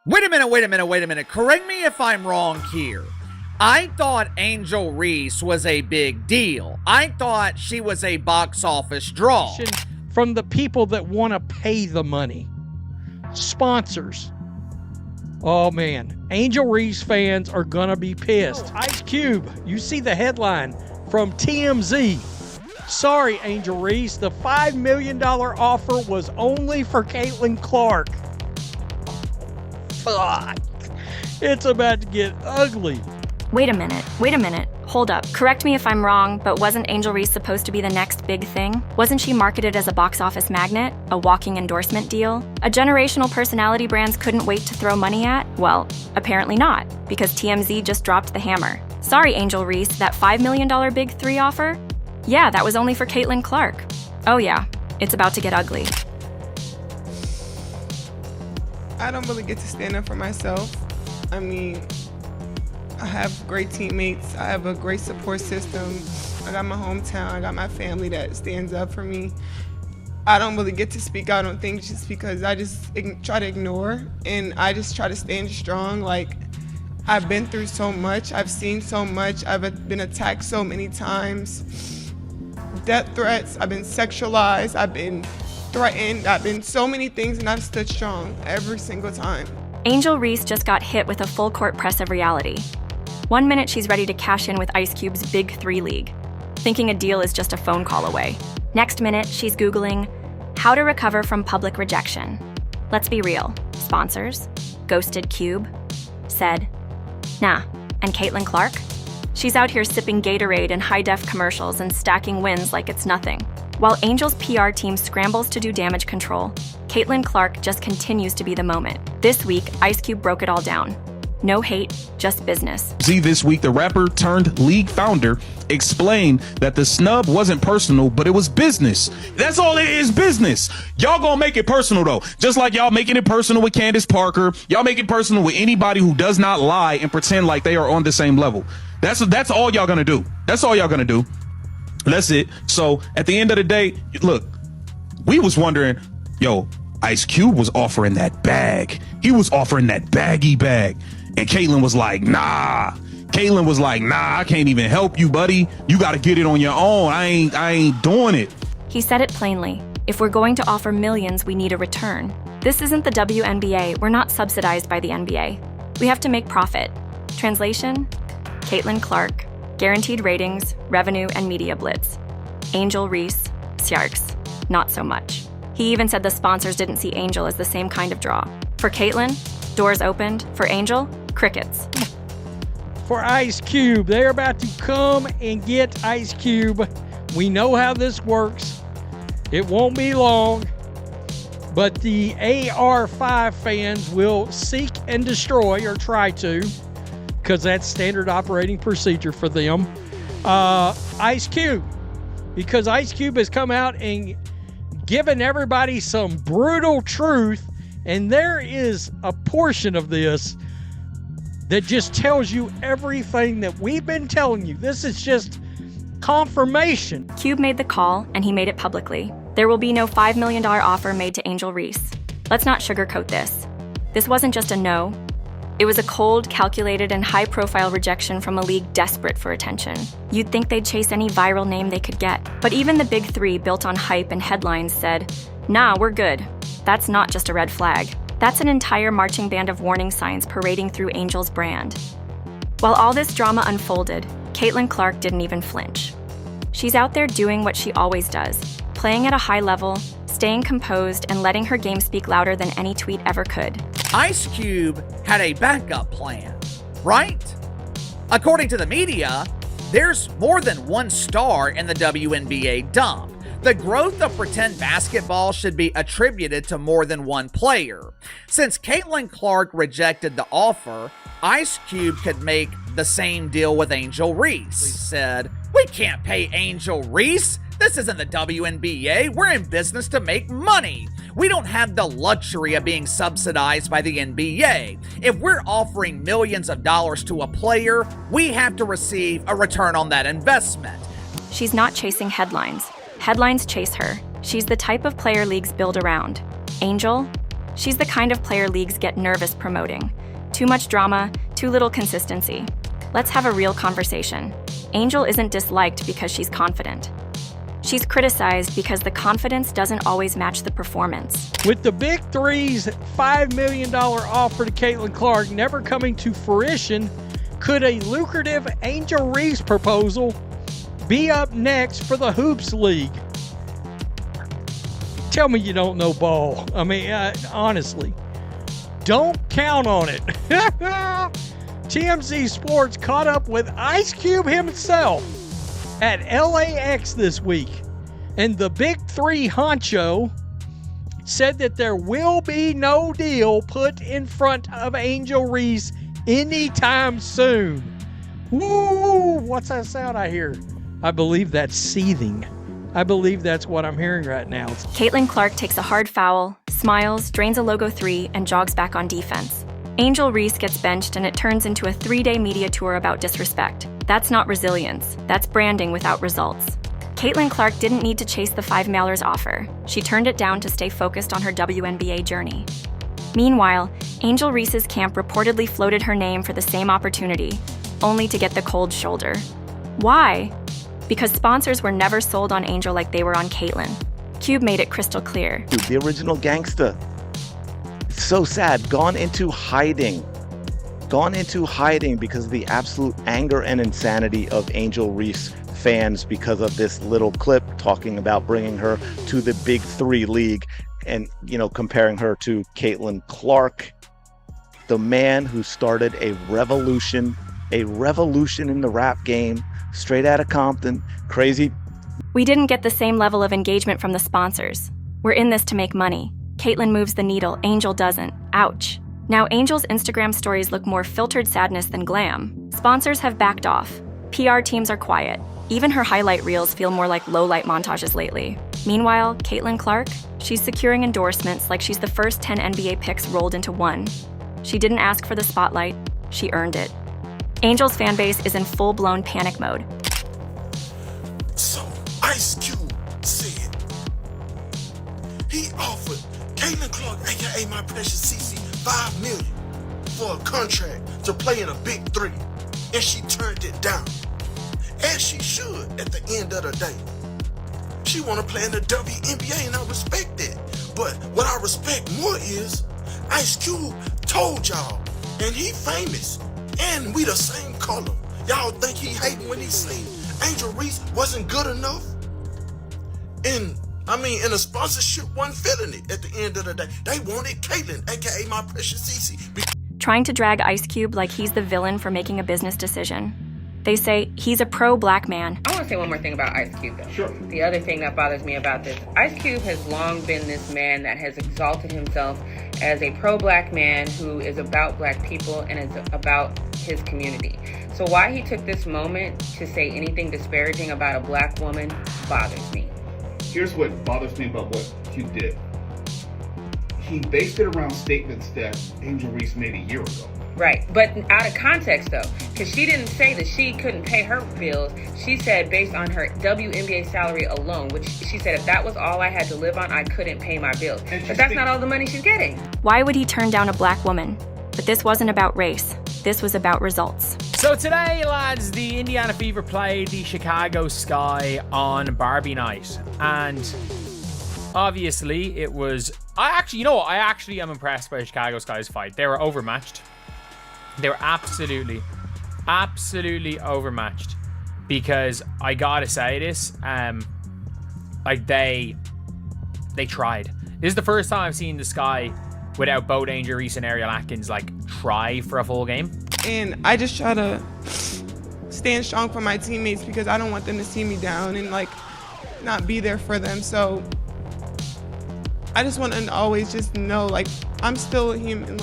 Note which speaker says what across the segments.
Speaker 1: Wait a minute. Correct me if I'm wrong here. I thought Angel Reese was a big deal. I thought she was a box office draw.
Speaker 2: From the people that want to pay the money. Sponsors. Oh, man. Angel Reese fans are going to be pissed. Ice Cube, you see the headline from TMZ. Sorry, Angel Reese, the $5 million offer was only for Caitlin Clark. Fuck. It's about to get ugly.
Speaker 3: Wait a minute. Hold up. Correct me if I'm wrong, but wasn't Angel Reese supposed to be the next big thing? Wasn't she marketed as a box office magnet? A walking endorsement deal? A generational personality brands couldn't wait to throw money at? Well, apparently not, because TMZ just dropped the hammer. Sorry, Angel Reese, that $5 million Big3 offer? Yeah, that was only for Caitlin Clark. Oh yeah, it's about to get ugly.
Speaker 4: I don't really get to stand up for myself. I mean, I have great teammates. I have a great support system. I got my hometown. I got my family that stands up for me. I don't really get to speak out on things just because I just try to ignore, and I just try to stand strong. Like, I've been through so much. I've seen so much. I've been attacked so many times. Death threats. I've been sexualized. I've been threatened. I've been so many things, and I've stood strong every single time.
Speaker 3: Angel Reese just got hit with a full court press of reality. 1 minute she's ready to cash in with Ice Cube's Big3 league, thinking a deal is just a phone call away. Next minute, she's Googling how to recover from public rejection. Let's be real. Sponsors, ghosted Cube, said, nah. And Caitlin Clark? She's out here sipping Gatorade in high-def commercials and stacking wins like it's nothing. While Angel's PR team scrambles to do damage control, Caitlin Clark just continues to be the moment. This week, Ice Cube broke it all down. No hate, just business.
Speaker 5: This week, the rapper turned league founder explained that the snub wasn't personal, but it was business. That's all it is, business. Y'all gonna make it personal though. Just like y'all making it personal with Candace Parker. Y'all make it personal with anybody who does not lie and pretend like they are on the same level. That's all y'all gonna do. That's all y'all gonna do. That's it. So at the end of the day, look, we was wondering, yo, Ice Cube was offering that bag. He was offering that baggy bag. And Caitlin was like, nah. I can't even help you, buddy. You got to get it on your own. I ain't doing it.
Speaker 3: He said it plainly. If we're going to offer millions, we need a return. This isn't the WNBA. We're not subsidized by the NBA. We have to make profit. Translation? Caitlin Clark. Guaranteed ratings, revenue, and media blitz. Angel Reese. Sharks. Not so much. He even said the sponsors didn't see Angel as the same kind of draw. For Caitlin, doors opened. For Angel, crickets.
Speaker 2: For Ice Cube, they're about to come and get Ice Cube. We know how this works. It won't be long, but the AR5 fans will seek and destroy, or try to, because that's standard operating procedure for them, Ice Cube. Because Ice Cube has come out and given everybody some brutal truth, and there is a portion of this that just tells you everything that we've been telling you. This is just confirmation.
Speaker 3: Cube made the call, and he made it publicly. There will be no $5 million offer made to Angel Reese. Let's not sugarcoat this. This wasn't just a no. It was a cold, calculated, and high-profile rejection from a league desperate for attention. You'd think they'd chase any viral name they could get. But even the Big3, built on hype and headlines, said, nah, we're good. That's not just a red flag. That's an entire marching band of warning signs parading through Angel's brand. While all this drama unfolded, Caitlin Clark didn't even flinch. She's out there doing what she always does, playing at a high level, staying composed, and letting her game speak louder than any tweet ever could.
Speaker 1: Ice Cube had a backup plan, right? According to the media, there's more than one star in the WNBA dump. The growth of pretend basketball should be attributed to more than one player. Since Caitlin Clark rejected the offer, Ice Cube could make the same deal with Angel Reese. He said, we can't pay Angel Reese. This isn't the WNBA. We're in business to make money. We don't have the luxury of being subsidized by the NBA. If we're offering millions of dollars to a player, we have to receive a return on that investment.
Speaker 3: She's not chasing headlines. Headlines chase her. She's the type of player leagues build around. Angel? She's the kind of player leagues get nervous promoting. Too much drama, too little consistency. Let's have a real conversation. Angel isn't disliked because she's confident. She's criticized because the confidence doesn't always match the performance.
Speaker 2: With the Big 3's $5 million offer to Caitlin Clark never coming to fruition, could a lucrative Angel Reese proposal be up next for the Hoops League? Tell me you don't know ball. I mean, honestly, don't count on it. TMZ Sports caught up with Ice Cube himself at LAX this week, and the Big 3 honcho said that there will be no deal put in front of Angel Reese anytime soon. Woo! What's that sound I hear? I believe that's seething. I believe that's what I'm hearing right now.
Speaker 3: Caitlin Clark takes a hard foul, smiles, drains a logo 3, and jogs back on defense. Angel Reese gets benched, and it turns into a 3-day media tour about disrespect. That's not resilience. That's branding without results. Caitlin Clark didn't need to chase the $5 million offer. She turned it down to stay focused on her WNBA journey. Meanwhile, Angel Reese's camp reportedly floated her name for the same opportunity, only to get the cold shoulder. Why? Because sponsors were never sold on Angel like they were on Caitlin. Cube made it crystal clear.
Speaker 6: Dude, the original gangsta. It's so sad. Gone into hiding because of the absolute anger and insanity of Angel Reese fans because of this little clip talking about bringing her to the Big 3 league and, comparing her to Caitlin Clark, the man who started a revolution in the rap game, straight out of Compton, crazy.
Speaker 3: We didn't get the same level of engagement from the sponsors. We're in this to make money. Caitlin moves the needle, Angel doesn't. Ouch. Now Angel's Instagram stories look more filtered sadness than glam. Sponsors have backed off. PR teams are quiet. Even her highlight reels feel more like low-light montages lately. Meanwhile, Caitlin Clark, she's securing endorsements like she's the first 10 NBA picks rolled into one. She didn't ask for the spotlight, she earned it. Angel's fanbase is in full-blown panic mode.
Speaker 7: So, Ice Cube said he offered Caitlin Clark, aka my precious CC, $5 million for a contract to play in a Big 3, and she turned it down. As she should at the end of the day. She want to play in the WNBA, and I respect that. But what I respect more is Ice Cube told y'all, and he famous, and we the same color. Y'all think he hating when he say Angel Reese wasn't good enough? And the sponsorship wasn't feeling it at the end of the day. They wanted Caitlin, aka my precious CC.
Speaker 3: Trying to drag Ice Cube like he's the villain for making a business decision. They say he's a pro-black man.
Speaker 8: I want to say one more thing about Ice Cube, though.
Speaker 7: Sure.
Speaker 8: The other thing that bothers me about this, Ice Cube has long been this man that has exalted himself as a pro-black man who is about black people and is about his community. So why he took this moment to say anything disparaging about a black woman bothers me.
Speaker 9: Here's what bothers me about what Cube did. He based it around statements that Angel Reese made a year ago.
Speaker 8: Right, but out of context though, because she didn't say that she couldn't pay her bills. She said based on her WNBA salary alone, which she said if that was all I had to live on, I couldn't pay my bills. But that's not all the money she's getting.
Speaker 3: Why would he turn down a black woman? But this wasn't about race. This was about results.
Speaker 10: So today, lads, the Indiana Fever played the Chicago Sky on Barbie night. And obviously it was... I actually am impressed by the Chicago Sky's fight. They were overmatched. They were absolutely overmatched, because I gotta say this, they tried. This is the first time I've seen the Sky without both Angel Reese and Ariel Atkins try for a full game.
Speaker 4: And I just try to stand strong for my teammates because I don't want them to see me down and not be there for them. So I just want to always just know I'm still a human.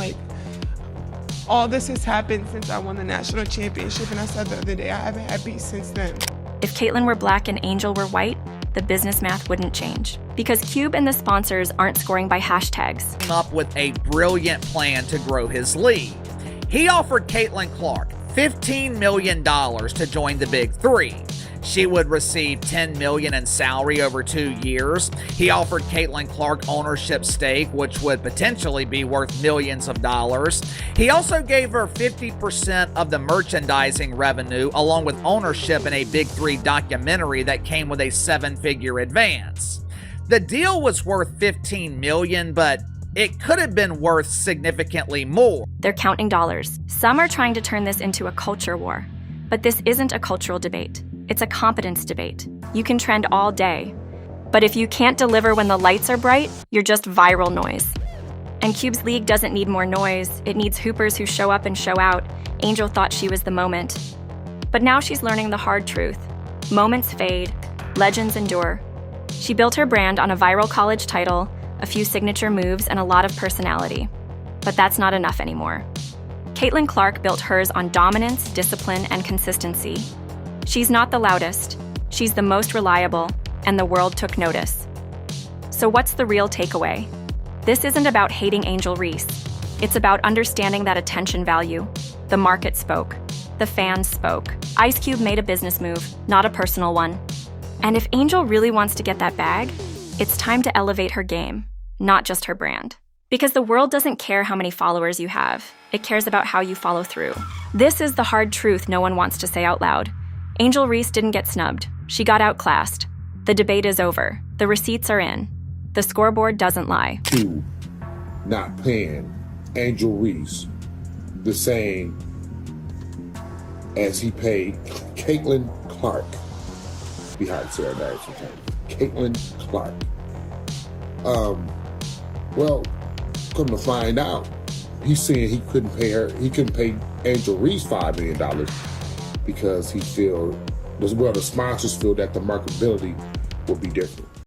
Speaker 4: All this has happened since I won the national championship, and I said the other day, I haven't had peace since then.
Speaker 3: If Caitlin were black and Angel were white, the business math wouldn't change. Because Cube and the sponsors aren't scoring by hashtags.
Speaker 1: Came up with a brilliant plan to grow his league. He offered Caitlin Clark $15 million to join the Big 3. She would receive $10 million in salary over 2 years. He offered Caitlin Clark ownership stake, which would potentially be worth millions of dollars. He also gave her 50% of the merchandising revenue, along with ownership in a Big 3 documentary that came with a 7-figure advance. The deal was worth $15 million, but it could have been worth significantly more.
Speaker 3: They're counting dollars. Some are trying to turn this into a culture war. But this isn't a cultural debate. It's a competence debate. You can trend all day. But if you can't deliver when the lights are bright, you're just viral noise. And Cube's league doesn't need more noise. It needs hoopers who show up and show out. Angel thought she was the moment. But now she's learning the hard truth. Moments fade, legends endure. She built her brand on a viral college title, a few signature moves, and a lot of personality. But that's not enough anymore. Caitlin Clark built hers on dominance, discipline, and consistency. She's not the loudest, she's the most reliable, and the world took notice. So what's the real takeaway? This isn't about hating Angel Reese. It's about understanding that attention value. The market spoke. The fans spoke. Ice Cube made a business move, not a personal one. And if Angel really wants to get that bag, it's time to elevate her game, not just her brand. Because the world doesn't care how many followers you have. It cares about how you follow through. This is the hard truth no one wants to say out loud. Angel Reese didn't get snubbed. She got outclassed. The debate is over. The receipts are in. The scoreboard doesn't lie.
Speaker 11: Cube not paying Angel Reese the same as he paid Caitlin Clark. Behind Sarah Darius Caitlin Clark. Well, come to find out, he's saying he couldn't pay Angel Reese $5 million because the sponsors feel that the marketability will be different.